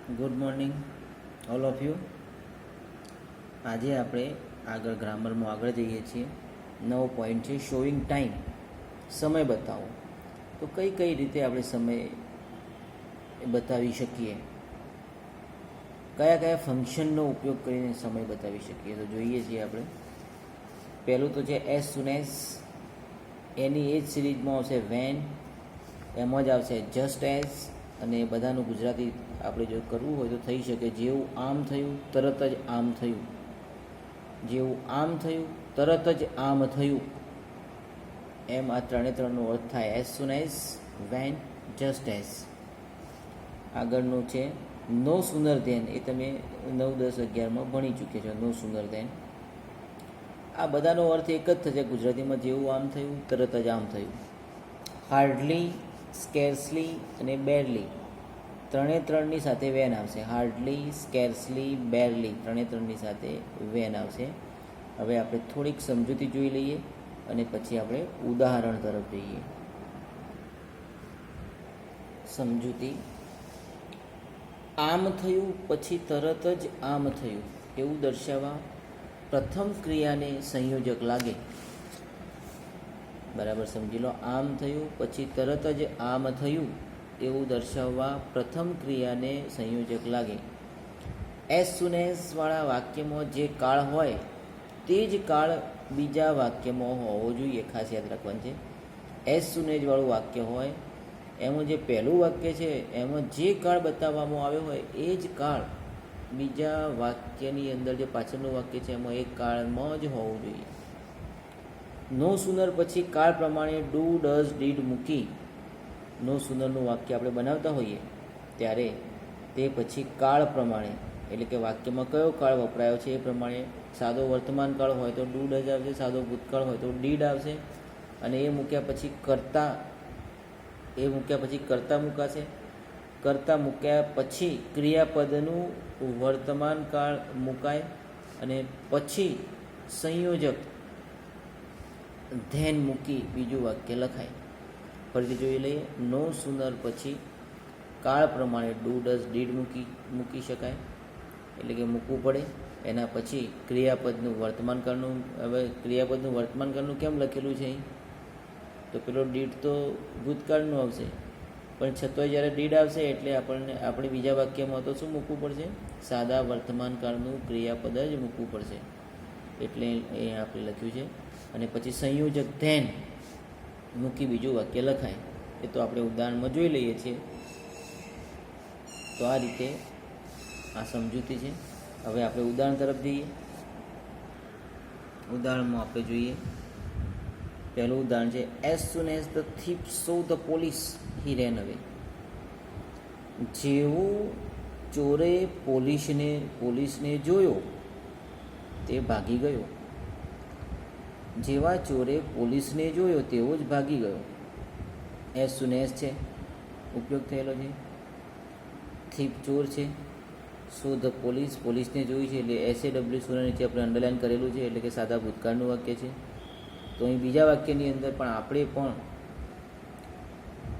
Good morning all of you. આજે આપણે આગળ ગ્રામરમાં આગળ જઈએ છીએ. નવો પોઈન્ટ છે શોઈંગ ટાઈમ, સમય બતાવો. તો કઈ કઈ રીતે આપણે સમય બતાવી શકીએ, કયા કયા ફંક્શનનો ઉપયોગ કરીને સમય બતાવી શકીએ, તો જોઈએ છીએ આપણે. પહેલું તો છે એઝ સૂન એઝ. એની એ જ સિરીઝમાં આવશે વેન, એમાં જ આવશે જસ્ટ એઝ, અને બધાનું ગુજરાતી આપણે જો કરવું હોય તો થઈ શકે. જેવું આમ થયું તરત જ આમ થયું, જેવું આમ થયું તરત જ આમ થયું, એમ આ ત્રણનો અર્થ થાય. As soon as, when, just as. આગળનું છે નો સુનર ધેન. એ તમે 9, 10, 11માં ભણી ચૂક્યા છો. નો સુનર ધેન. આ બધાનો અર્થ એક જ થશે ગુજરાતીમાં, જેવું આમ થયું તરત જ આમ થયું. હાર્ડલી, સ્કેર્સલી અને બેરલી, ત્રણની સાથે વેન આવશે. હાર્ડલી, સ્કેર્સલી, બેરલી, ત્રણની સાથે વેન આવશે. હવે આપણે થોડીક સમજૂતી જોઈ લઈએ અને પછી આપણે ઉદાહરણ તરફ જઈએ. સમજૂતી. આમ થયું પછી તરત જ આમ થયું એવું દર્શાવવા પ્રથમ ક્રિયાને સંયોજક લાગે. બરાબર સમજી લો. આમ થયું પછી તરત જ આમ થયું એવું દર્શાવવા પ્રથમ ક્રિયાને સંયોજક લાગે. એઝ સૂન એઝ વાળા વાક્યમાં જે કાળ હોય તે જ કાળ બીજા વાક્યમાં હોવો જોઈએ. ખાસ યાદ રાખવાનું છે. એઝ સૂન એઝ વાળું વાક્ય હોય એમાં જે પહેલું વાક્ય છે એમાં જે કાળ બતાવવામાં આવ્યો હોય એ જ કાળ બીજા વાક્યની અંદર જે પાછળનું વાક્ય છે એમાં એક કાળમાં જ હોવું જોઈએ. નો સુનર પછી કાળ પ્રમાણે ડુ, ડઝ, ડીડ મૂકી નો સુનરનું વાક્ય આપણે બનાવતા હોઈએ ત્યારે તે પછી કાળ પ્રમાણે, એટલે કે વાક્યમાં કયો કાળ વપરાયો છે એ પ્રમાણે સાદો વર્તમાન કાળ હોય તો ડુ, ડઝ આવશે, સાદો ભૂતકાળ હોય તો ડીડ આવશે, અને એ મૂક્યા પછી કર્તા મુકાશે. કર્તા મૂક્યા પછી ક્રિયાપદનું વર્તમાન કાળ મુકાય, અને પછી સંયોજક ધેન મૂકી બીજું વાક્ય લખાય. ફરીથી જોઈ લઈએ. નો સુનર પછી કાળ પ્રમાણે ડુ, ડઝ, ડીડ મૂકી શકાય, એટલે કે મૂકવું પડે. એના પછી ક્રિયાપદનું વર્તમાન કાળનું. હવે ક્રિયાપદનું વર્તમાન કાળનું કેમ લખેલું છે તો પેલો ડીડ તો ભૂતકાળનું આવશે, પણ છતાંય જ્યારે ડીડ આવશે એટલે આપણે બીજા વાક્યમાં તો શું મૂકવું પડશે? સાદા વર્તમાન કાળનું ક્રિયાપદ જ મૂકવું પડશે. એટલે એ આપણે લખ્યું છે. અને પછી સંયોજક ધેન મૂકી બીજું વાક્ય લખાય. એ તો આપણે ઉદાહરણમાં જોઈ લઈએ છીએ. તો આ રીતે આ સમજૂતી છે. હવે આપણે ઉદાહરણ તરફ જઈએ. ઉદાહરણમાં આપણે જોઈએ. પહેલું ઉદાહરણ છે as soon as the thief saw the police he ran away. જેવું ચોરે પોલીસને જોયો તે ભાગી ગયો. જેવા ચોરે પોલીસને જોયો તેવો જ ભાગી ગયો. એઝ સૂન એઝ છે, ઉપયોગ થયેલો છે. થીફ ચોર છે. સો ધ પોલીસને જોઈ છે, એટલે SAW સોના નીચે આપણે અંડરલાઇન કરેલું છે, એટલે કે સાદા ભૂતકાળનું વાક્ય છે. તો અહીં બીજા વાક્યની અંદર પણ આપણે પણ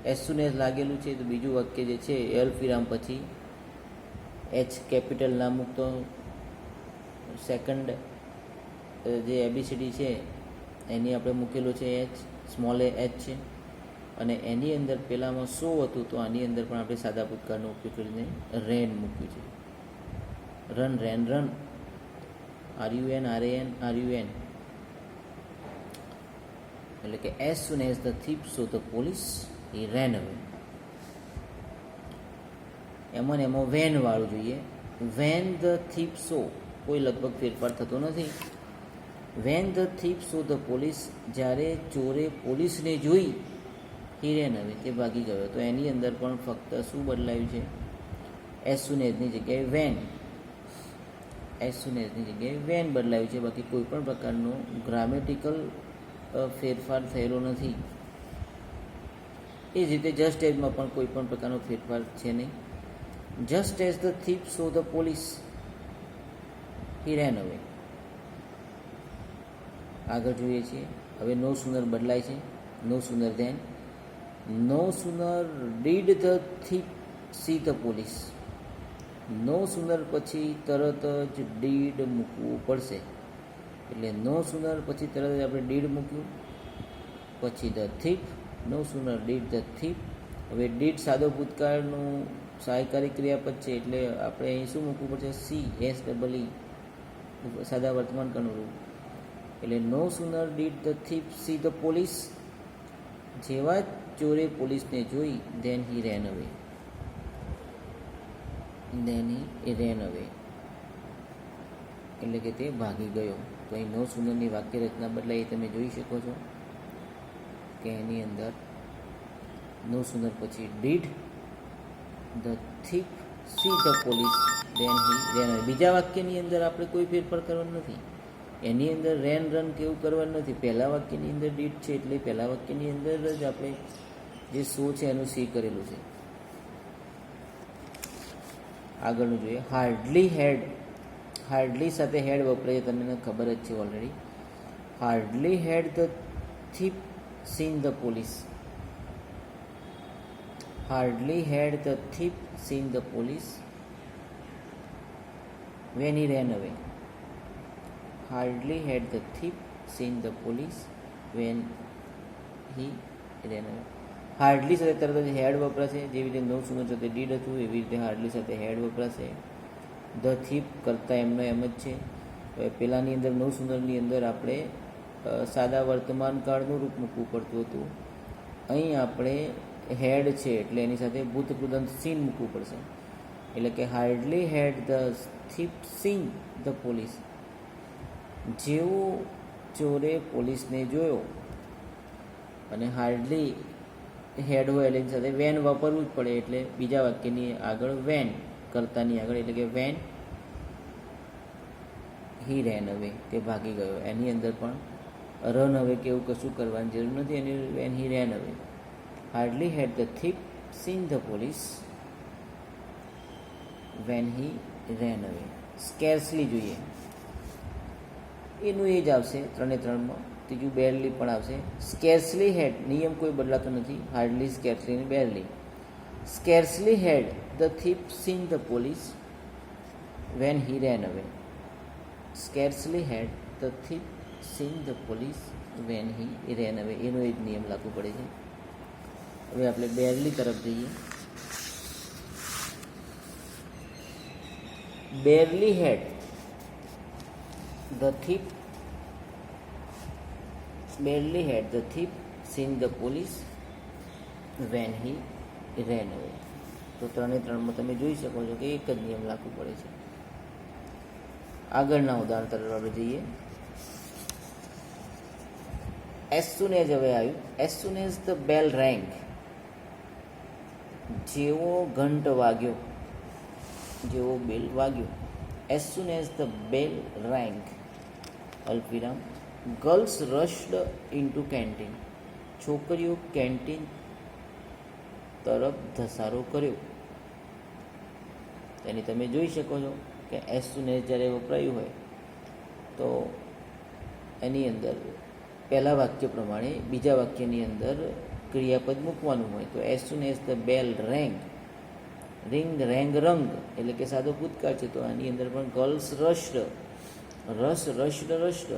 એઝ સૂન એઝ લાગેલું છે, તો બીજું વાક્ય જે છે અલ્પવિરામ પછી એચ કેપિટલ ના મૂકતો, સેકન્ડ જે ABCD છે એની આપણે મૂકેલું છે એચ, સ્મોલ એચ છે, અને એની અંદર પહેલાંમાં સો હતું તો આની અંદર પણ આપણે સાદા ભૂતકાળનો ઉપયોગ કરીને રેન મૂક્યું છે. Run, ran, run. RUN, RAN, RUN. એટલે કે as soon as the thief saw the police he ran away. એમાં વેન વાળું જોઈએ. વેન ધ થીફ સો, કોઈ લગભગ ફેરફાર થતો નથી. When the thief saw the police, જ્યારે ચોરે પોલીસને જોઈ હી રેન અવે, તે ભાગી ગયો. તો એની અંદર પણ ફક્ત શું બદલાયું છે? એઝ સૂન એઝની જગ્યાએ વેન. એઝ સૂન એઝની જગ્યાએ વેન બદલાયું છે. બાકી કોઈ પણ પ્રકારનો ગ્રામેટિકલ ફેરફાર થયેલો નથી. એ જ રીતે જસ્ટ એઝમાં પણ કોઈ પણ પ્રકારનો ફેરફાર છે નહીં. Just as the thief saw the police he ran away. આગળ જોઈએ છીએ. હવે નો સુનર બદલાય છે. No sooner then. No sooner did the thief see the police. No sooner પછી તરત જ ડીડ મૂકવું પડશે. એટલે નો સુનર પછી તરત જ આપણે ડીડ મૂક્યું, પછી the thief, no sooner did the thief. હવે ડીડ સાદો ભૂતકાળનું સહાયકારી ક્રિયાપદ છે એટલે આપણે અહીં શું મૂકવું પડશે? સી, SEE, સાદા વર્તમાનકાળનું રૂપ. એટલે no sooner did the thief see the police, જેવા ચોરે પોલીસને જોઈ, ધેન હી રેન અવે. એટલે કે તે ભાગી ગયો. તો અહીં નો સુનરની વાક્ય રચના બદલાઈ તમે જોઈ શકો છો કે એની અંદર નો સુનર પછી did the thief see the police, then he ran away. બીજા વાક્યની અંદર આપણે કોઈ ફેરફાર કરવાનો નથી. એની અંદર રેન રન કેવું કરવાનું નથી. પહેલા વાક્યની અંદર ડીડ છે એટલે પહેલા વાક્યની અંદર જ આપણે જે સો છે એનું સી કરેલું છે. આગળનું જોઈએ. હાર્ડલી હેડ, હાર્ડલી સાથે હેડ વપરાય તમને ખબર જ છે already. Hardly had the thief seen the police, hardly had the thief seen the police when he ran away. Hardly had the thief seen the police when he ran away. Hardly સાથે તરત જ હેડ વપરાશે. જેવી રીતે નો sooner સાથે did હતું એવી રીતે હાર્ડલી સાથે હેડ વપરાશે. ધ થીફ કરતાં એમનો એમ જ છે. હવે પહેલાંની અંદર નો સુનરની અંદર આપણે સાદા વર્તમાન કાળનું રૂપ મૂકવું પડતું હતું. અહીં આપણે હેડ છે એટલે એની સાથે ભૂતકૃદંત સીન મૂકવું પડશે. એટલે કે hardly had the thief seen the police, જેવો ચોરે પોલીસને જોયો. અને હાર્ડલી હેડ હોય એટલે એની સાથે વેન વાપરવું જ પડે. એટલે બીજા વાક્યની આગળ વેન, કરતાની આગળ, એટલે કે વેન હી રેન અવે, તે ભાગી ગયો. એની અંદર પણ રન અવે કે એવું કશું કરવાની જરૂર નથી. એની van he ran away. Hardly had the thief seen the police when he ran away. Scarcely જોઈએ, એનું એ જ આવશે 3 એ 3માં. ત્રીજું બેરલી પણ આવશે. સ્કેર્સલી હેડ, નિયમ કોઈ બદલાતો નથી. હાર્ડલી, સ્કેર્સલી અને barely. Scarcely had the thief seen the police when he ran away. Scarcely had the thief seen the police when he ran away. એનો એ જ નિયમ લાગુ પડે છે. હવે આપણે બેરલી તરફ જઈએ. બેરલી હેડ the thief, barely had the thief seen the police when he ran away. તો 3 એ 3માં તમે જોઈ શકો છો કે એક જ નિયમ લાગુ પડે છે. આગળના ઉદાહરણ તરફ આપણે જઈએ. as soon as હવે આવ્યું. as soon as the bell rang, જેવો ઘંટ વાગ્યો, જેવો બેલ વાગ્યો. as soon as the bell rang, અલ્પવિરામ, ગર્લ્સ રશ્ડ ઇન્ટુ કેન્ટીન, છોકરીઓ કેન્ટીન તરફ ધસારો કર્યો. તેની તમે જોઈ શકો છો કે એસ સુન એઝ જ્યારે વપરાયું હોય તો એની અંદર પહેલા વાક્ય પ્રમાણે બીજા વાક્યની અંદર ક્રિયાપદ મૂકવાનું હોય. તો S soon as the bell રેંગ, ring, રેંગ, રંગ એટલે કે સાદો ભૂતકાળ છે. તો આની અંદર પણ ગર્લ્સ રશ્ડ, રસ, રશ્ડ, રશ્ડ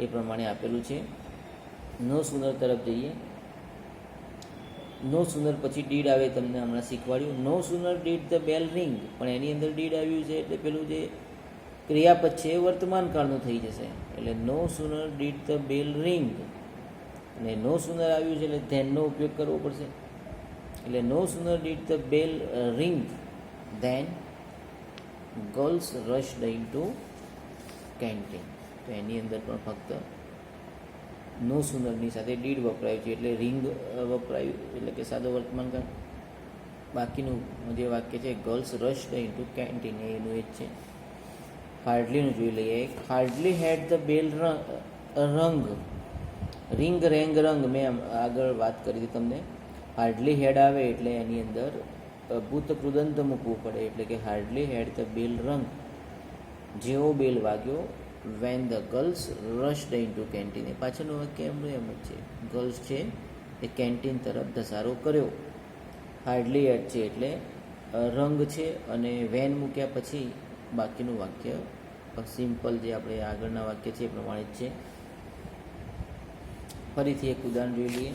એ પ્રમાણે આપેલું છે. નો સુનર તરફ જઈએ. નો સુનર પછી ડીડ આવે, તમને હમણાં શીખવાડ્યું. No sooner did the bell ring, પણ એની અંદર ડીડ આવ્યું છે એટલે પેલું જે ક્રિયાપદ છે એ વર્તમાન કાળનું થઈ જશે. એટલે no sooner did the bell ring, અને નો સુનર આવ્યું છે એટલે ધેનનો ઉપયોગ કરવો પડશે. એટલે no sooner did the bell ring then girls rushed into canteen. તો એની અંદર પણ ફક્ત નો સુનરની સાથે ડીડ વપરાયું છે એટલે રિંગ વપરાયું એટલે કે સાદો વર્તમાન કાળ. બાકીનું જે વાક્ય છે ગર્લ્સ રશ્ડ ઇન્ટુ કેન્ટીન એનું એ જ છે. હાર્ડલીનું જોઈ લઈએ. હાર્ડલી હેડ ધ બેલ રંગ, રિંગ, રેંગ, રંગ મેં આગળ વાત કરી હતી તમને. હાર્ડલી હેડ આવે એટલે એની અંદર ભૂત કૃદંત મૂકવું પડે. એટલે કે હાર્ડલી હેડ ધ બેલ રંગ, જેવો બેલ વાગ્યો. When the girls rushed into canteen, એ પાછળનું વાક્ય એમનું એમ જ છે. ગર્લ્સ છે એ કેન્ટીન તરફ ધસારો કર્યો. હાર્ડલી હેડ છે એટલે રંગ છે અને વેન મૂક્યા પછી બાકીનું વાક્ય સિમ્પલ જે આપણે આગળના વાક્ય છે એ પ્રમાણે જ છે. ફરીથી એક ઉદાહરણ જોઈ લઈએ.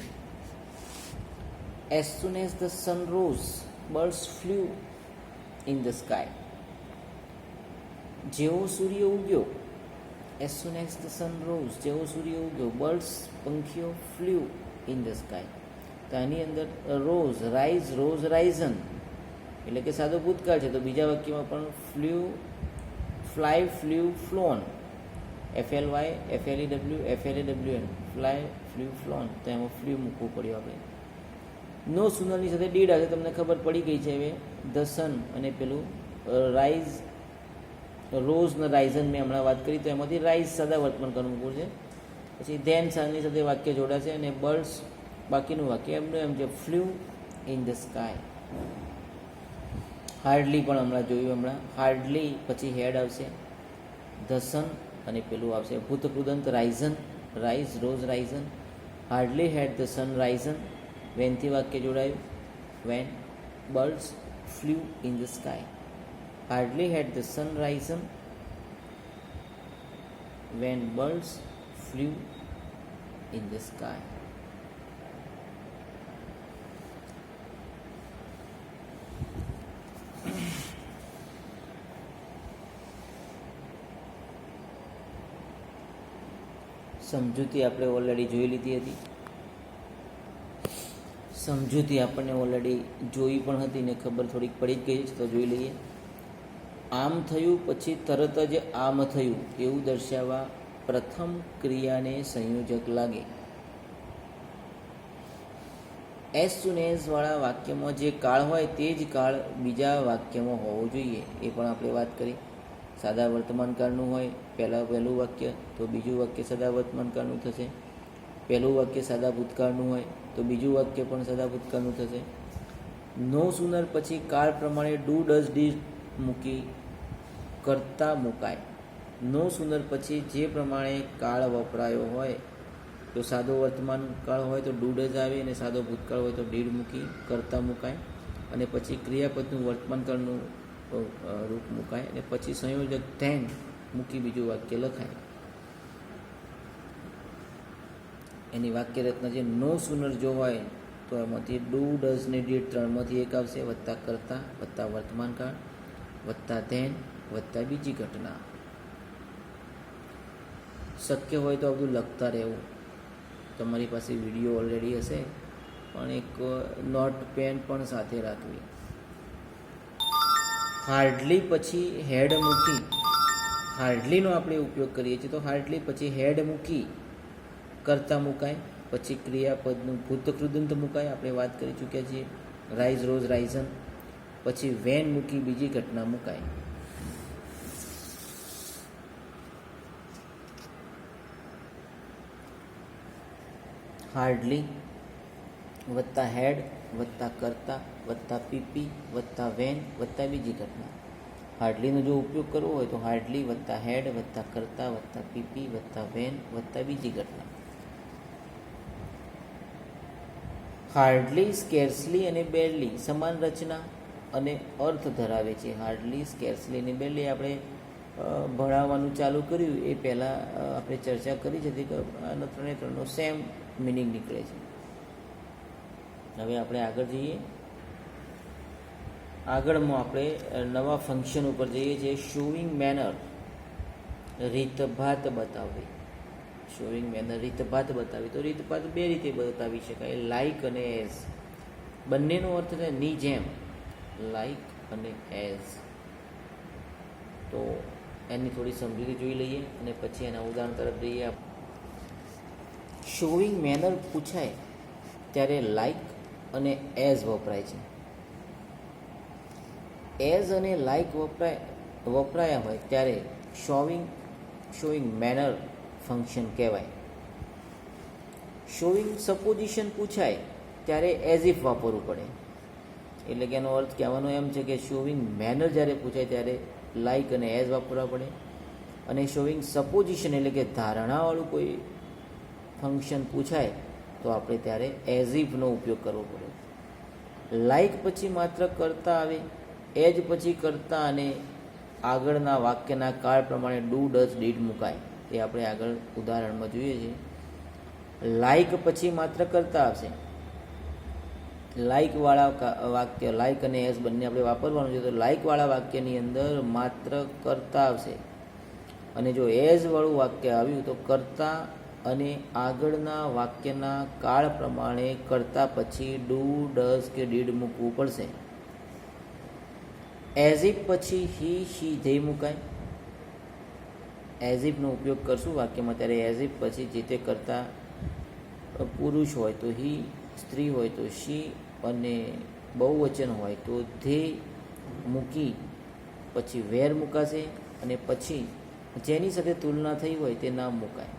As soon as the sun rose, birds flew in the sky. જેવો સૂર્ય ઉગ્યો, as soon as the sun rose, જેવો સૂર્ય ઉગ્યો, birds પંખીઓ flew in the sky. તો આની અંદર રોઝ, રાઇઝ, રોઝ, રાઇઝન એટલે કે સાદો ભૂતકાળ છે. તો બીજા વાક્યમાં પણ flew, fly, flew, flown, FLY, FLEW, FLAWN, fly, flew, flown. તો એમાં ફ્લ્યુ મૂકવું પડ્યું આપણે. નો સુનરની સાથે ડીડ આવે તમને ખબર પડી ગઈ છે હવે. ધ સન અને પેલું રાઇઝ, રોઝ ને રાઇઝન મેં હમણાં વાત કરી, તો એમાંથી રાઇઝ સાદા વર્તમાન મૂકવું છે. પછી ધેન સનની સાથે વાક્ય જોડાશે અને બર્ડ્સ બાકીનું વાક્ય એમનું એમ છે flew in the sky. Hardly પણ હમણાં જોયું, હમણાં હાર્ડલી પછી હેડ આવશે, ધ સન અને પેલું આવશે ભૂતકૃદંત risen, rise, rose, risen. Hardly had the sun risen, વેનથી વાક્ય જોડાયું, when birds flew in the sky. Hardly had the sun risen, when birds flew in the sky. સમજૂતી આપણે ઓલરેડી જોઈ લીધી હતી. સમજૂતી આપણને ઓલરેડી જોઈ પણ હતી ને ખબર થોડીક પડી જ ગઈ છે, તો જોઈ લઈએ. આમ થયું પછી તરત જ આમ થયું એવું દર્શાવવા પ્રથમ ક્રિયાને સંયોજક લાગે. એઝ સુન એઝ વાળા વાક્યમાં જે કાળ હોય તે જ કાળ બીજા વાક્યમાં હોવો જોઈએ, એ પણ આપણે વાત કરી. સાદા વર્તમાન કાળનું હોય પહેલું વાક્ય, તો બીજું વાક્ય સાદા વર્તમાન કાળનું થશે. પહેલું વાક્ય સાદા ભૂતકાળનું હોય તો બીજું વાક્ય પણ સાદા ભૂતકાળનું થશે. નો સુનર પછી કાળ પ્રમાણે ડુ, ડઝ, ડીડ મૂકી કરતા મુકાય. નો સુનર પછી જે પ્રમાણે કાળ વપરાયો હોય, તો સાદો વર્તમાન કાળ હોય તો ડુ, ડઝ આવે અને સાદો ભૂતકાળ હોય તો ડીડ મૂકી કરતા મુકાય. અને પછી ક્રિયાપદનું વર્તમાન કાળનું રૂપ મુકાય અને પછી સંયોજક ધેન મૂકી બીજું વાક્ય લખાય. એની વાક્ય રચના છે. નો સુનર જો હોય તો એમાંથી ડુ, ડઝ ને ડીડ ત્રણમાંથી એક આવશે, વત્તા કરતા, વત્તા વર્તમાન કાળ, વત્તા ધેન, વત્તા બીજી ઘટના. શક્ય હોય તો આ બધું લખતા રહેવું. તમારી પાસે વિડીયો ઓલરેડી હશે, પણ એક નોટ પેન પણ સાથે રાખવી. હાર્ડલી પછી હેડ મૂકી, હાર્ડલીનો આપણે ઉપયોગ કરીએ છીએ, તો હાર્ડલી પછી હેડ મૂકી કરતા મુકાય. પછી ક્રિયાપદનું ભૂતકૃદંત મુકાય, આપણે વાત કરી ચૂક્યા છીએ, રાઇઝ, રોઝ, રાઇઝન. પછી વેન મૂકી બીજી ઘટના મુકાય. હાર્ડલી વત્તા હેડ વત્તા કરતા વત્તા પીપી વત્તા વેન વત્તા બીજી ઘટના. હાર્ડલીનો જો ઉપયોગ કરવો હોય તો હાર્ડલી વત્તા હેડ વત્તા કરતા વત્તા પીપી વત્તા વેન વત્તા બીજી ઘટના. હાર્ડલી, સ્કેર્સલી અને બેરલી સમાન રચના અને અર્થ ધરાવે છે. હાર્ડલી, સ્કેર્સલી અને બેરલી આપણે ભણાવવાનું ચાલુ કર્યું એ પહેલાં આપણે ચર્ચા કરી જ હતી કે આનો ત્રણનો સેમ મિનિંગ નીકળે છે. હવે આપણે આગળ જઈએ. આગળમાં આપણે નવા ફંક્શન ઉપર જઈએ છીએ. શોવિંગ મેનર, રીતભાત બતાવવી. શોવિંગ મેનર, રીતભાત બતાવી. તો રીતભાત બે રીતે બતાવી શકાય, લાઇક અને એઝ. બંનેનો અર્થ છે ની જેમ, લાઇક અને એઝ. તો એની થોડી સમજૂતી જોઈ લઈએ અને પછી એના ઉદાહરણ તરફ જઈએ. શોવિંગ મેનર પૂછાય ત્યારે લાઇક અને એઝ વપરાય છે. એઝ અને લાઇક વપરાયા હોય ત્યારે શોવિંગ મેનર ફંક્શન કહેવાય. શોવિંગ સપોઝિશન પૂછાય ત્યારે એઝ ઇફ વાપરવું પડે. એટલે કે એનો અર્થ કહેવાનો એમ છે કે શોવિંગ મેનર જ્યારે પૂછાય ત્યારે લાઇક અને એઝ વાપરવા પડે. અને શોવિંગ સપોઝિશન એટલે કે ધારણાવાળું કોઈ ફંક્શન પૂછાય તો આપણે ત્યારે એઝ ઇફનો ઉપયોગ કરવો પડે. લાઇક પછી માત્ર કરતા આવે એ જ પછી કરતા અને આગળના વાક્યના કાળ પ્રમાણે ડુ ડઝ ડીડ મુકાય. એ આપણે આગળ ઉદાહરણમાં જોઈએ છીએ. લાઈક પછી માત્ર કરતા આવશે. લાઈકવાળા વાક્ય, લાઈક અને એઝ બંને આપણે વાપરવાનું છે, તો લાઈકવાળા વાક્યની અંદર માત્ર કરતા આવશે. અને જો એઝવાળું વાક્ય આવ્યું તો કરતા અને આગળના વાક્યના કાળ પ્રમાણે કરતા પછી ડુ ડઝ કે ડીડ મૂકવું પડશે. એઝ ઇફ પછી હી શી ધે મુકાય. એઝ ઇફનો ઉપયોગ કરશું વાક્યમાં ત્યારે એઝ ઇફ પછી જે તે કરતા પુરુષ હોય તો હી, સ્ત્રી હોય તો શી અને બહુવચન હોય તો ધે મૂકી પછી વેર મુકાશે અને પછી જેની સાથે તુલના થઈ હોય તે નામ મુકાય.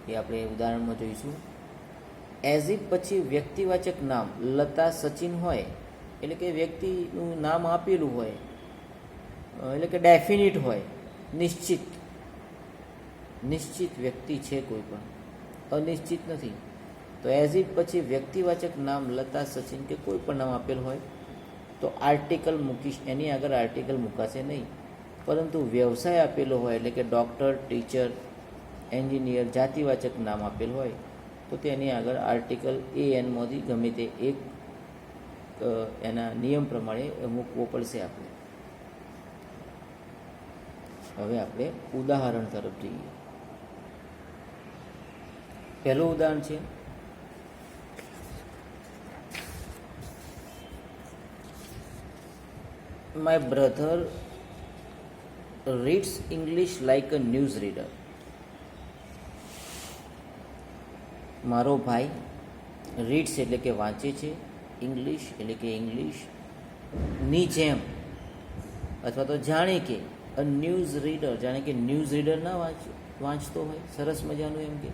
એ આપણે ઉદાહરણમાં જોઈશું. એઝ ઇફ પછી વ્યક્તિવાચક નામ લતા સચિન હોય એટલે કે વ્યક્તિનું નામ આપેલું હોય એટલે કે ડેફિનિટ હોય, નિશ્ચિત વ્યક્તિ છે કોઈ પણ, અનિશ્ચિત નથી. તો એઝ ઇફ પછી વ્યક્તિવાચક નામ લતા સચિન કે કોઈ પણ નામ આપેલ હોય તો આર્ટિકલ મૂકીશ, એની આગળ આર્ટિકલ મૂકાશે નહીં. પરંતુ વ્યવસાય આપેલો હોય એટલે કે ડૉક્ટર, ટીચર, એન્જિનિયર, જાતિવાચક નામ આપેલ હોય તો તેની આગળ આર્ટિકલ એ એનમાંથી ગમે તે એક એના નિયમ પ્રમાણે મૂકવો પડશે આપણે. હવે આપણે ઉદાહરણ તરફ જઈએ. પહેલું ઉદાહરણ છે my brother reads English like a news reader. મારો ભાઈ રીડ્સ એટલે કે વાંચે છે, ઇંગ્લિશ એટલે કે ઇંગ્લિશની જેમ અથવા તો જાણે કે અ ન્યૂઝ રીડર, જાણે કે ન્યૂઝ રીડર ના વાંચતો હોય સરસ મજાનું એમ કે.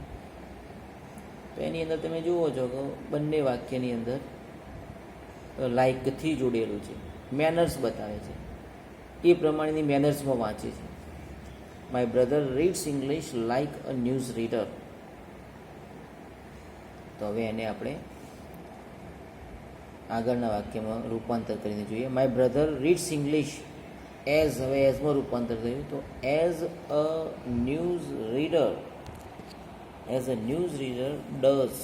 તો એની અંદર તમે જુઓ છો કે બંને વાક્યની અંદર લાઇકથી જોડેલું છે, મેનર્સ બતાવે છે, એ પ્રમાણેની મેનર્સમાં વાંચે છે. My brother reads English like a news reader. તો હવે એને આપણે આગળના વાક્યમાં રૂપાંતર કરીને જોઈએ. My brother reads English as, હવે એઝમાં રૂપાંતર થયું તો as a news reader, as a news reader does.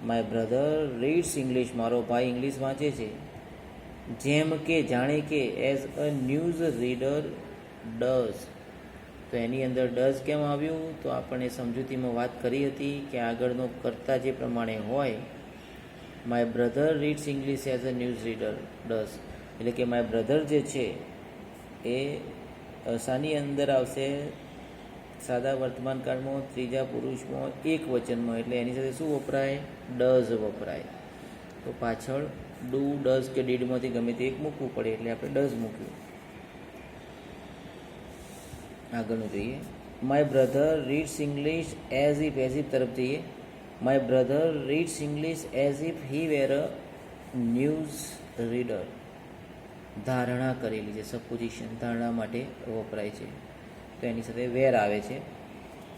My brother reads English, મારો ભાઈ ઇંગ્લિશ વાંચે છે, જેમ કે જાણે કે as a news reader does. તો એની અંદર ડઝ કેમ આવ્યું? તો આપણે સમજૂતીમાં વાત કરી હતી કે આગળનો કરતા જે પ્રમાણે હોય, my brother reads English as a news reader does, એટલે કે માય બ્રધર જે છે એ શાની અંદર આવશે? સાદા વર્તમાન કાળમાં ત્રીજા પુરુષમાં એક વચનમાં, એટલે એની સાથે શું વપરાય? ડઝ વપરાય. તો પાછળ ડુ, ડઝ કે ડીડમાંથી ગમે તે એક મૂકવું પડે એટલે આપણે ડઝ મૂક્યું. આગળનું જોઈએ. My brother reads English as if તરફ જઈએ. My brother reads English as if he were a news reader. ધારણા કરેલી છે, સપોઝિશન, ધારણા માટે વપરાય છે, તો એની સાથે વેર આવે છે.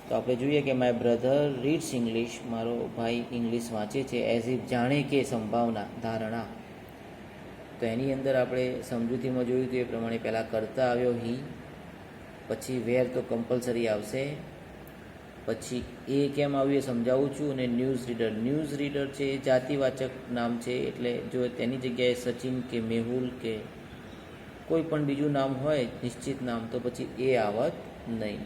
તો આપણે જોઈએ કે માય બ્રધર રીડ્સ ઇંગ્લિશ, મારો ભાઈ ઇંગ્લિશ વાંચે છે, એઝ ઇફ જાણે કે, સંભાવના, ધારણા. તો એની અંદર આપણે સમજૂતીમાં જોયું હતું એ પ્રમાણે પહેલાં કરતા આવ્યો હી, પછી વેર તો કમ્પલસરી આવશે, પછી એ કેમ આવ્યું એ સમજાવું છું. અને ન્યૂઝ રીડર છે એ જાતિવાચક નામ છે, એટલે જો તેની જગ્યાએ સચિન કે મેહુલ કે કોઈ પણ બીજું નામ હોય નિશ્ચિત નામ તો પછી એ આવત નહીં.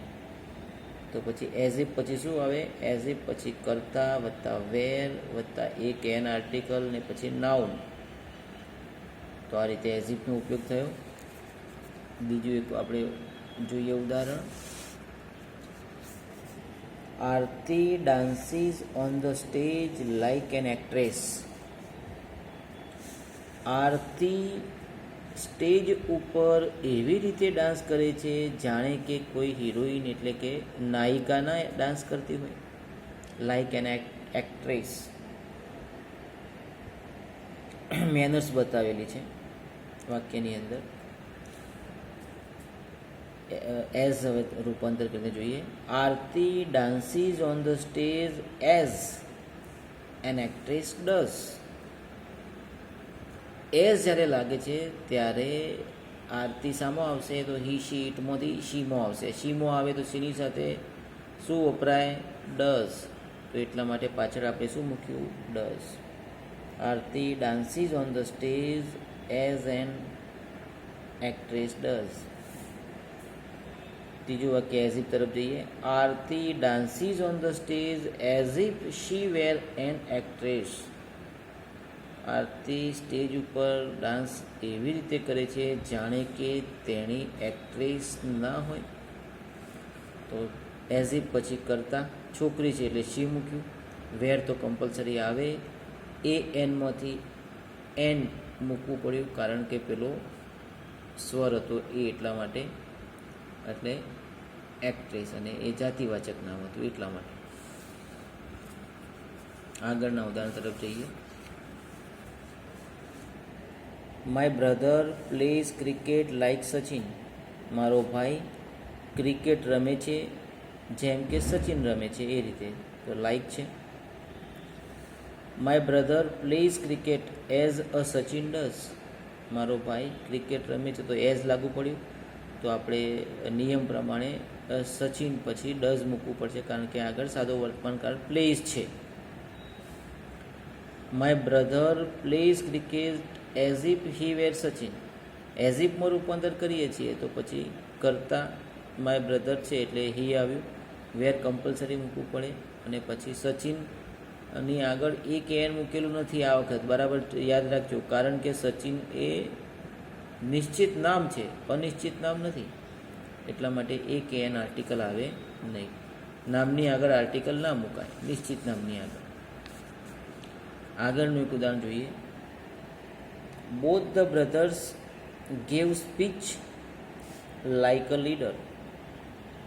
તો પછી એઝ ઇફ પછી શું આવે? એઝ ઇફ પછી કરતા વત્તા વેર વત્તા એક એન આર્ટિકલ ને પછી નાઉન. તો આ રીતે એઝ ઇફનો ઉપયોગ થયો. બીજું એક આપણે જોઈએ ઉદાહરણ. Aarti dances on the stage like an actress. Aarti stage ઉપર એવી રીતે ડાન્સ કરે છે જાણે કે કોઈ હિરોઈન એટલે કે નાયિકાના ડાન્સ કરતી હોય. Like an actress. મેનર્સ બતાવેલી છે વાક્યની અંદર. એઝ હવે રૂપાંતર કરીને જોઈએ. Aarti dances on the stage as an actress does. S જ્યારે લાગે છે ત્યારે આરતી શામાં આવશે? તો હી શી ઇટમાંથી શીમો આવશે. શીમો આવે તો સીની સાથે શું વપરાય? ડઝ. તો એટલા માટે પાછળ આપણે શું મૂક્યું? Does. Aarti dances on the stage as an actress does. ત્રીજું વાક્ય એઝ ઇફ તરફ જઈએ. Aarti dances on the stage as if she were an actress. Aarti stage ઉપર ડાન્સ એવી રીતે કરે છે જાણે કે તેણી એક્ટ્રેસ ના હોય. તો એઝ ઇફ પછી કરતા છોકરી છે એટલે શી મૂક્યું. વેર તો કમ્પલસરી આવે. એ એનમાંથી એન મૂકવું પડ્યું કારણ કે પેલો સ્વર હતો એ એટલા માટે, એટલે એક્ટ્રેસ, અને એ જાતિવાચક નામ હતું એટલા માટે. આગળના ઉદાહરણ તરફ જઈએ. My brother plays cricket like Sachin. મારો ભાઈ ક્રિકેટ રમે છે જેમ કે સચિન રમે છે એ રીતે. તો લાઇક છે. My brother plays cricket as a Sachin does. મારો ભાઈ ક્રિકેટ રમે છે તો એઝ લાગુ પડ્યું. તો આપણે નિયમ પ્રમાણે સચિન પછી ડઝ મૂકવું પડશે કારણ કે આગળ સાદો વર્તમાનકાળ પ્લેઝ છે. My brother plays cricket as if he were Sachin. As ઇફમાં રૂપાંતર કરીએ છીએ તો પછી કરતા માય બ્રધર છે એટલે હી આવ્યું. વેર કમ્પલસરી મૂકવું પડે અને પછી સચિનની આગળ એ કે એન મૂકેલું નથી આ વખત, બરાબર યાદ રાખજો, કારણ કે સચિન એ નિશ્ચિત નામ છે, અનિશ્ચિત નામ નથી. એટલા માટે એ કે એન આર્ટિકલ આવે નહીં. નામની આગળ આર્ટિકલ ના મુકાય, નિશ્ચિત નામની આગળ. આગળનું એક ઉદાહરણ જોઈએ. Both the brothers gave speech like a leader.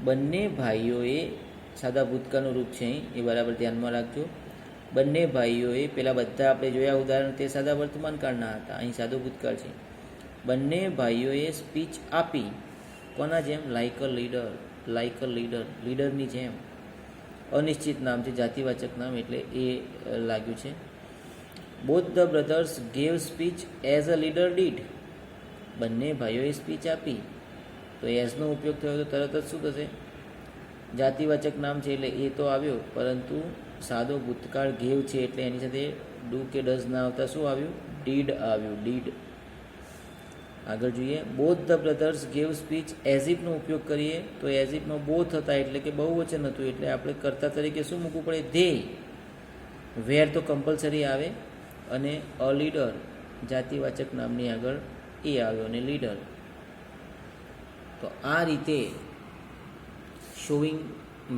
બંને ભાઈઓએ, સાદા ભૂતકાળનું રૂપ છે અહીં, એ બરાબર ધ્યાનમાં રાખજો. બંને ભાઈઓએ, પેલા બધા આપણે જોયા ઉદાહરણ તે સાદા વર્તમાનકાળના હતા, અહીં સાદો ભૂતકાળ છે. બંને ભાઈઓએ સ્પીચ આપી. કોના જેમ? Like a leader. Like a leader, લીડરની જેમ. અનિશ્ચિત નામ છે, જાતિવાચક નામ, એટલે એ લાગ્યું છે. Both the brothers gave speech as a leader did. બંને ભાઈઓએ સ્પીચ આપી. તો એઝનો ઉપયોગ થયો તો તરત જ શું થશે? જાતિવાચક નામ છે એટલે એ તો આવ્યો, પરંતુ સાદો ભૂતકાળ ગેવ છે એટલે એની સાથે ડુ કે ડઝ ના આવતા શું આવ્યું? ડીડ આવ્યું. ડીડ. આગળ જોઈએ. Both the brothers gave speech as ઇફનો ઉપયોગ કરીએ તો એઝ ઇફમાં બોથ હતા એટલે કે બહુવચન હતું એટલે આપણે કર્તા તરીકે શું મૂકવું પડે? ધેય. વેર તો કમ્પલસરી આવે અને અ લીડર જાતિવાચક નામની આગળ એ આવ્યો અને લીડર. તો આ રીતે શોઈંગ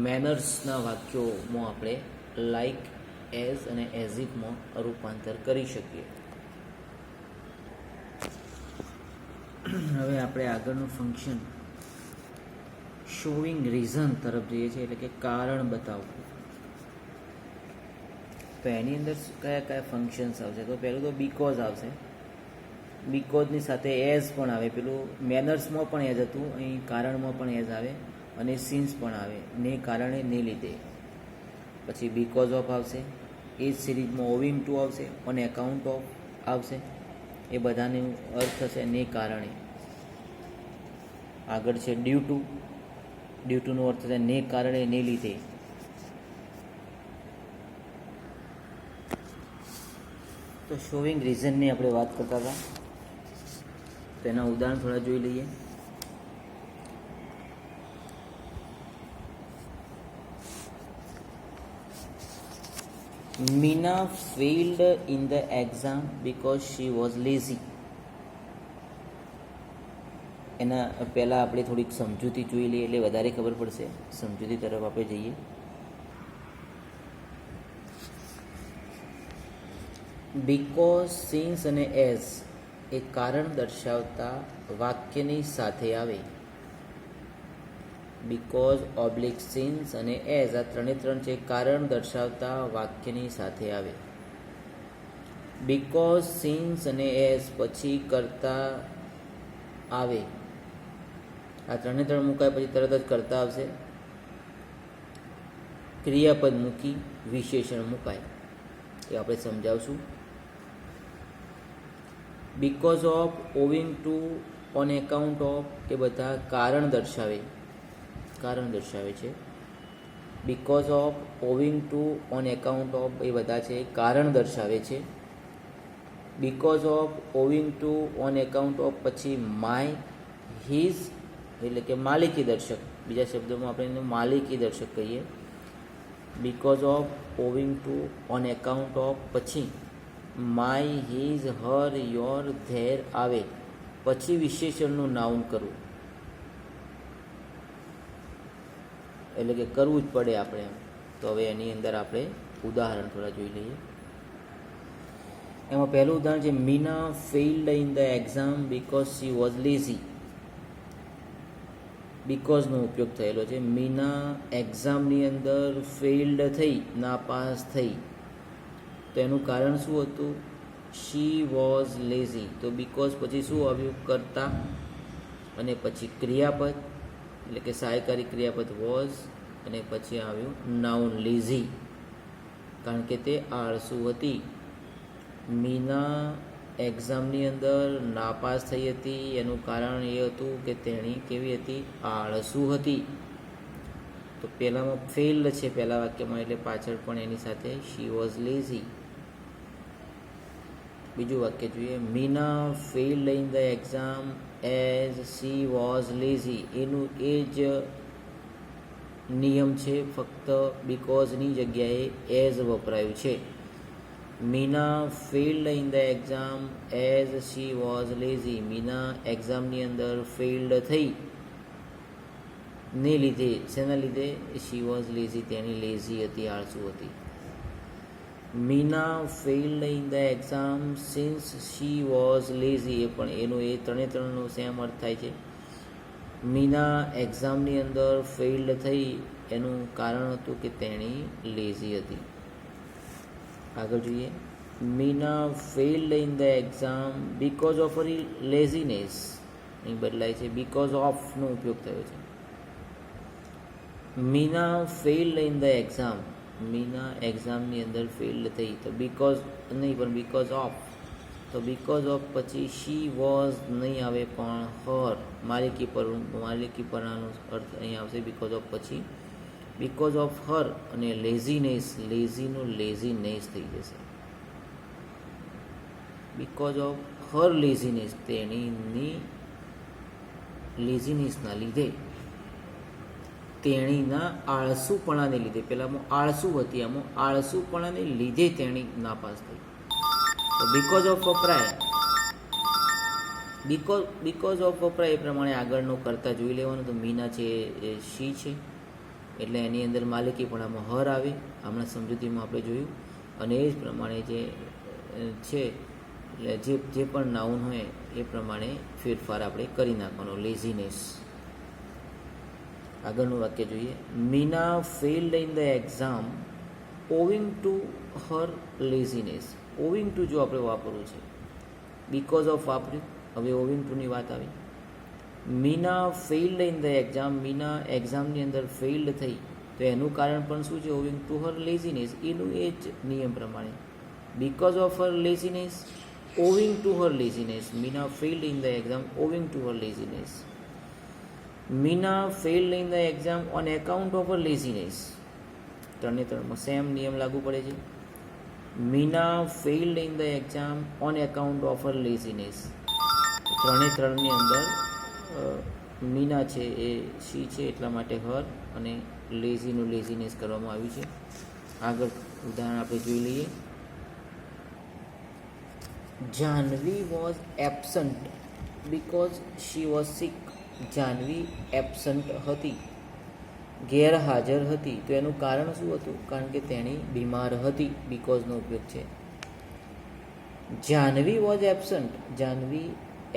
મેનર્સના વાક્યોમાં આપણે લાઇક, એઝ અને એઝ ઇફમાં રૂપાંતર કરી શકીએ. હવે આપણે આગળનું ફંક્શન શોઈંગ રીઝન તરફ જઈએ છીએ, એટલે કે કારણ બતાવવું. તો એની અંદર કયા કયા ફંક્શન્સ આવશે? તો પહેલું તો બીકોઝ આવશે. બીકોઝની સાથે એઝ પણ આવે. પેલું મેનર્સમાં પણ એઝ હતું, અહીં કારણમાં પણ એઝ આવે અને સિન્સ પણ આવે. ને કારણે, ને લીધે. પછી બીકોઝ ઓફ આવશે. એ જ સિરીઝમાં ઓવિંગ ટુ આવશે, ઓન એકાઉન્ટ ઓફ આવશે. એ બધાનો અર્થ થશે ને કારણે. આગળ છે ડ્યુ ટુ. ડ્યુ ટુનો અર્થ થશે ને કારણે, ને લીધે. તો શોઈંગ રીઝનની આપણે વાત કરતા હતા, તેના ઉદાહરણ થોડા જોઈ લઈએ. Meena failed in the exam because she was lazy. એના પહેલાં આપણે થોડીક સમજૂતી જોઈ લઈએ એટલે વધારે ખબર પડશે. સમજૂતી તરફ આપણે જઈએ. બીકોઝ, સિન્સ અને એઝ એ કારણ દર્શાવતા વાક્યની સાથે આવે. બીકોઝ, ઓબ્લિક, સિન્સ અને એઝ આ ત્રણ છે કારણ દર્શાવતા વાક્યની સાથે આવે. બીકોઝ, સિન્સ અને એઝ પછી કરતા આવે. આ ત્રણ મુકાય પછી તરત જ કરતા આવશે. ક્રિયાપદ મૂકી વિશેષણ મુકાય, એ આપણે સમજાવશું. Because of, owing to, on account of એ બધા કારણ દર્શાવે છે. Because of, owing to, on account of એ બધા છે કારણ દર્શાવે છે. Because of, owing to, on account of પછી માય, હિઝ એટલે કે માલિકી દર્શક, બીજા શબ્દોમાં આપણે એને માલિકી દર્શક કહીએ. Because of, owing to, on account of પછી my, his, her, your, their આવે પછી વિશેષણનું નાઉન કરવું, એટલે કે કરવું જ પડે આપણે એમ. તો હવે એની અંદર આપણે ઉદાહરણ થોડા જોઈ લઈએ. એમાં પહેલું ઉદાહરણ છે Meena failed in the exam because she was lazy. બીકોઝનો ઉપયોગ થયેલો છે. મીના એક્ઝામની અંદર ફેઇલ્ડ થઈ, નાપાસ થઈ, તો એનું કારણ શું હતું? She was lazy. તો બીકોઝ પછી શું આવ્યું? કર્તા અને પછી ક્રિયાપદ એટલે કે સહાયકારી ક્રિયાપદ વોઝ અને પછી આવ્યું નાઉન લેઝી, કારણ કે તે આળસુ હતી. મીના એક્ઝામની અંદર નાપાસ થઈ હતી, એનું કારણ એ હતું કે તેણી કેવી હતી? આળસુ હતી. તો પહેલામાં ફેઇલ્ડ છે પહેલા વાક્યમાં, એટલે પાછળ પણ એની સાથે શી વોઝ લેઝી. બીજું વાક્ય જોઈએ, Meena failed in the exam as she was lazy. એનું એ જ નિયમ છે, ફક્ત બીકોઝની જગ્યાએ એઝ વપરાયું છે. Meena failed in the exam as she was lazy. Meena એક્ઝામની અંદર ફેઇલ્ડ થઈ ને લીધે, શેના લીધે? શી વોઝ લેઝી, તેની લેઝી હતી, આળસુ હતી. Meena failed in the exam since she was lazy, એ પણ એનો એ ત્રણનો સેમ અર્થ થાય છે. મીના એક્ઝામની અંદર ફેઇલ્ડ થઈ એનું કારણ હતું કે તેણી લેઝી હતી. આગળ જોઈએ, Meena failed in the exam because of her laziness. અહીં બદલાય છે, બીકોઝ ઓફનો ઉપયોગ થયો છે. Meena failed in the exam, Meena એક્ઝામની અંદર ફેઇલ્ડ થઈ, તો બીકોઝ નહીં પણ બીકોઝ ઓફ. તો બીકોઝ ઓફ પછી શી વોઝ નહીં આવે પણ હર, માલિકી પરનો અર્થ અહીં આવશે. બીકોઝ ઓફ પછી બીકોઝ ઓફ હર અને લેઝીનેસ, લેઝીનું લેઝીનેસ થઈ જશે. બીકોઝ ઓફ હર લેઝીનેસ, તેણીની લેઝીનેસના લીધે, તેણીના આળસુપણાને લીધે, પહેલામાં આળસુ હતી, આમાં આળસુપણાને લીધે તેણી નાપાસ થઈ. તો બીકોઝ ઓફ વપરાય, બીકોઝ ઓફ વપરાય એ પ્રમાણે આગળનો કરતા જોઈ લેવાનું. તો મીના છે એ શી છે, એટલે એની અંદર માલિકીપણામાં હર આવે, હમણાં સમજૂતીમાં આપણે જોયું. અને એ જ પ્રમાણે જે છે એટલે જે પણ નાઉન હોય એ પ્રમાણે ફેરફાર આપણે કરી નાખવાનો. લેઝીનેસ. આગળનું વાક્ય જોઈએ, Meena failed in the exam owing to her laziness. Owing to જો આપણે વાપરવું છે, બીકોઝ ઓફ વાપર્યું, હવે ઓવિંગ ટુની વાત આવી. Meena failed in the exam, Meena એક્ઝામની અંદર ફેઇલ્ડ થઈ, તો એનું કારણ પણ શું છે? Owing to her laziness. એનું એ જ નિયમ પ્રમાણે because of her laziness, owing to her laziness. Meena failed in the exam owing to her laziness. Meena failed in the exam on account of her laziness. ત્રણમાં સેમ નિયમ લાગુ પડે છે. Meena failed in the exam on account of her laziness. ત્રણની અંદર મીના છે એ શી છે એટલા માટે હર અને લેઝીનું લેઝીનેસ કરવામાં આવ્યું છે. આગળ ઉદાહરણ આપણે જોઈ લઈએ. Jahnavi was absent because she was sick. Jahnavi absent હતી, ગેરહાજર હતી, તો એનું કારણ શું હતું? કારણ કે તેણી બીમાર હતી. બીકોઝનો ઉપયોગ છે. Jahnavi was absent, Jahnavi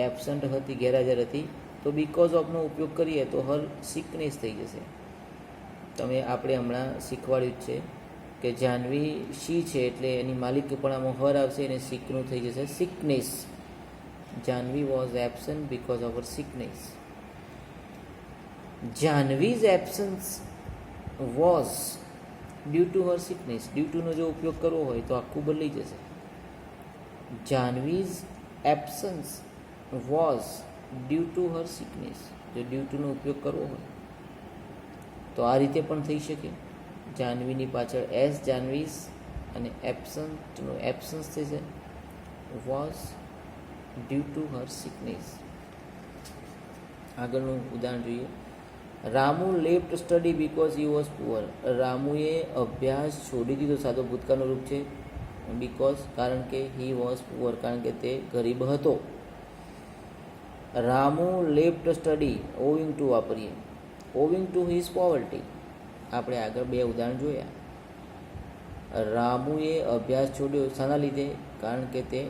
absent હતી, ગેરહાજર હતી, તો બીકોઝ ઓફનો ઉપયોગ કરીએ તો હર સિકનેસ થઈ જશે. તમે આપણે હમણાં શીખવાડ્યું જ છે કે જાહ્નવી શી છે એટલે એની માલિકીપણામાં હર આવશે અને સિકનું થઈ જશે sickness. Jahnavi was absent because of her sickness. Jahnavi's absence was due to her sickness. Due ટુનો જો ઉપયોગ કરવો હોય તો આખું બદલી જશે. Jahnavi's absence was due to her sickness. જો ડ્યુ ટુનો ઉપયોગ કરવો હોય તો આ રીતે પણ થઈ શકે. જાહ્નવીની પાછળ એસ જાહ્નવીઝ અને એબ્સન્ટનું એબ્સન્સ થશે was due to her sickness. આગળનું ઉદાહરણ જોઈએ. Ramu left study because he was poor. રામુએ અભ્યાસ છોડી દીધો. સાદો ભૂતકાળનું રૂપ છે બીકોઝ, કારણ કે હી વોઝ પુઅર, કારણ કે તે ગરીબ હતો. Ramu left study owing to વાપરીએ. Owing to his poverty. આપણે આગળ બે ઉદાહરણ જોયા. રામુએ અભ્યાસ છોડ્યો શાના લીધે? કારણ કે તે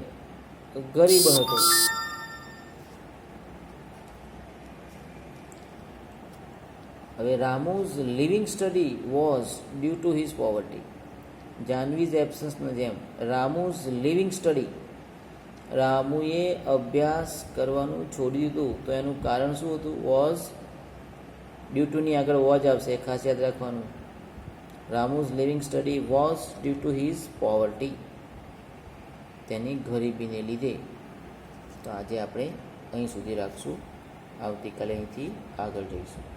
ગરીબ હતો. હવે Ramu's living study was due to his poverty. Jahnavi's એબ્સન્સની જેમ રામુઝ લિવિંગ સ્ટડી, રામુએ અભ્યાસ કરવાનું છોડી દીધું તો એનું કારણ શું હતું? વોઝ. ડ્યુ ટુની આગળ વોઝ આવશે, ખાસ યાદ રાખવાનું. Ramu's living study was due to his poverty, તેની ગરીબીને લીધે. તો આજે આપણે અહીં સુધી રાખશું. આવતીકાલે અહીંથી આગળ જઈશું.